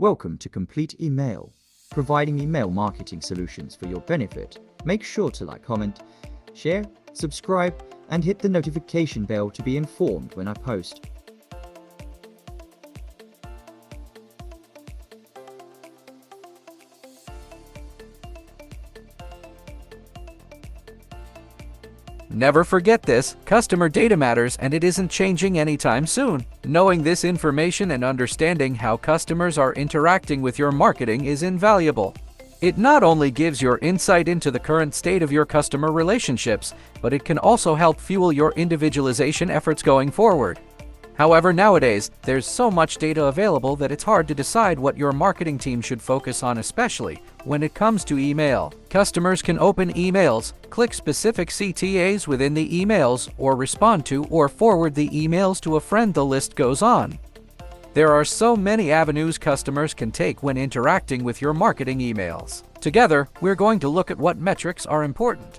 Welcome to Complete Email, providing email marketing solutions for your benefit. Make sure to like, comment, share, subscribe, and hit the notification bell to be informed when I post. Never forget this, customer data matters and it isn't changing anytime soon. Knowing this information and understanding how customers are interacting with your marketing is invaluable. It not only gives your insight into the current state of your customer relationships, but it can also help fuel your individualization efforts going forward. However, nowadays, there's so much data available that it's hard to decide what your marketing team should focus on, especially when it comes to email. Customers can open emails, click specific CTAs within the emails, or respond to or forward the emails to a friend. The list goes on. There are so many avenues customers can take when interacting with your marketing emails. Together, we're going to look at what metrics are important.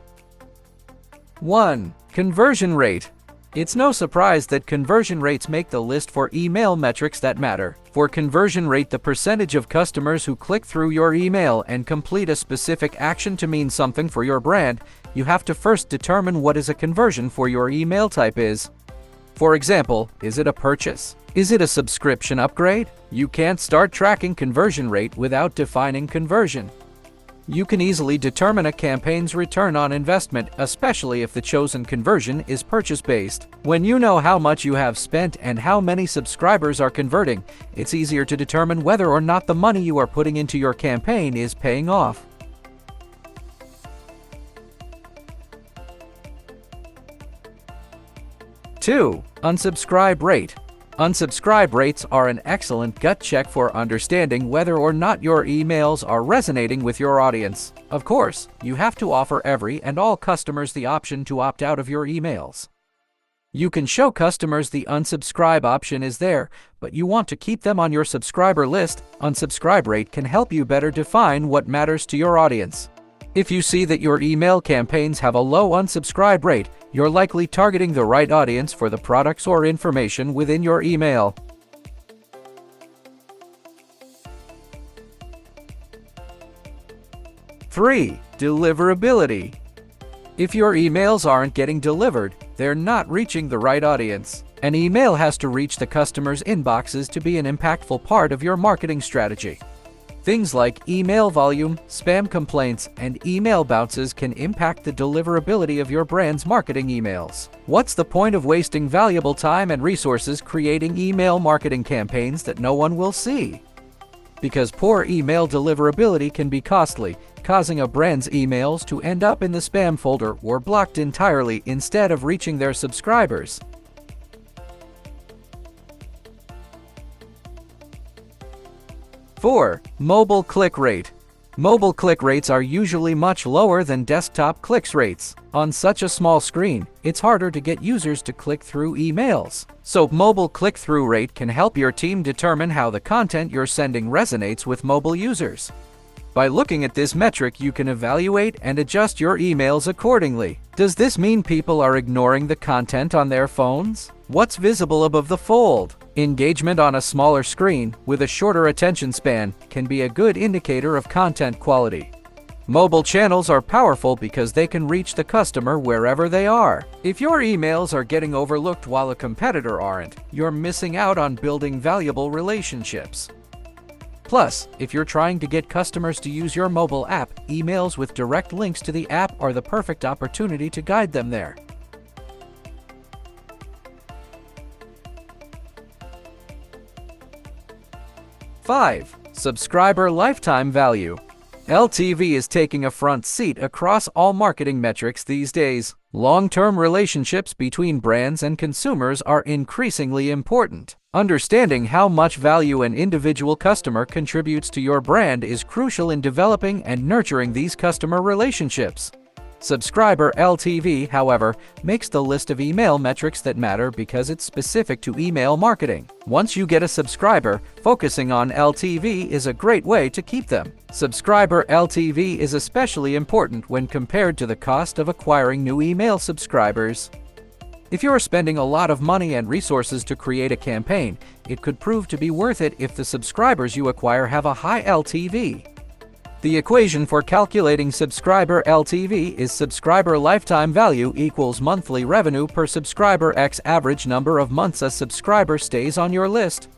1. Conversion rate. It's no surprise that conversion rates make the list for email metrics that matter. For conversion rate, the percentage of customers who click through your email and complete a specific action to mean something for your brand, you have to first determine what is a conversion for your email type is. For example, is it a purchase? Is it a subscription upgrade? You can't start tracking conversion rate without defining conversion. You can easily determine a campaign's return on investment, especially if the chosen conversion is purchase-based. When you know how much you have spent and how many subscribers are converting, it's easier to determine whether or not the money you are putting into your campaign is paying off. 2. Unsubscribe rate. Unsubscribe rates are an excellent gut check for understanding whether or not your emails are resonating with your audience. Of course, you have to offer every and all customers the option to opt out of your emails. You can show customers the unsubscribe option is there, but you want to keep them on your subscriber list. Unsubscribe rate can help you better define what matters to your audience. If you see that your email campaigns have a low unsubscribe rate, you're likely targeting the right audience for the products or information within your email. 3. Deliverability. If your emails aren't getting delivered, they're not reaching the right audience. An email has to reach the customer's inboxes to be an impactful part of your marketing strategy. Things like email volume, spam complaints, and email bounces can impact the deliverability of your brand's marketing emails. What's the point of wasting valuable time and resources creating email marketing campaigns that no one will see? Because poor email deliverability can be costly, causing a brand's emails to end up in the spam folder or blocked entirely instead of reaching their subscribers. 4. Mobile click rate. Mobile click rates are usually much lower than desktop clicks rates. On such a small screen, it's harder to get users to click through emails. So mobile click-through rate can help your team determine how the content you're sending resonates with mobile users. By looking at this metric, you can evaluate and adjust your emails accordingly. Does this mean people are ignoring the content on their phones? What's visible above the fold? Engagement on a smaller screen with a shorter attention span can be a good indicator of content quality. Mobile channels are powerful because they can reach the customer wherever they are. If your emails are getting overlooked while a competitor aren't, you're missing out on building valuable relationships. Plus, if you're trying to get customers to use your mobile app, emails with direct links to the app are the perfect opportunity to guide them there. 5. Subscriber lifetime value. LTV is taking a front seat across all marketing metrics these days. Long-term relationships between brands and consumers are increasingly important. Understanding how much value an individual customer contributes to your brand is crucial in developing and nurturing these customer relationships. Subscriber LTV, however, makes the list of email metrics that matter because it's specific to email marketing. Once you get a subscriber, focusing on LTV is a great way to keep them. Subscriber LTV is especially important when compared to the cost of acquiring new email subscribers. If you're spending a lot of money and resources to create a campaign, it could prove to be worth it if the subscribers you acquire have a high LTV. The equation for calculating subscriber LTV is subscriber lifetime value equals monthly revenue per subscriber x average number of months a subscriber stays on your list.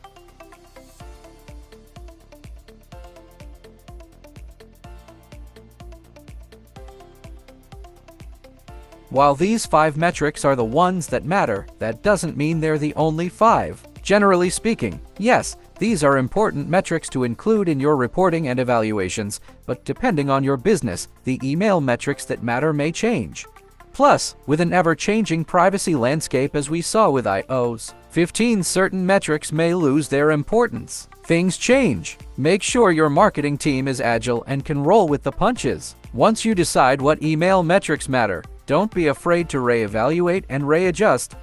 While these 5 metrics are the ones that matter, that doesn't mean they're the only 5. Generally speaking, yes, these are important metrics to include in your reporting and evaluations, but depending on your business, the email metrics that matter may change. Plus, with an ever-changing privacy landscape as we saw with iOS 15, certain metrics may lose their importance. Things change. Make sure your marketing team is agile and can roll with the punches. Once you decide what email metrics matter, don't be afraid to reevaluate and readjust.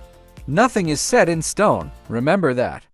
Nothing is set in stone, remember that.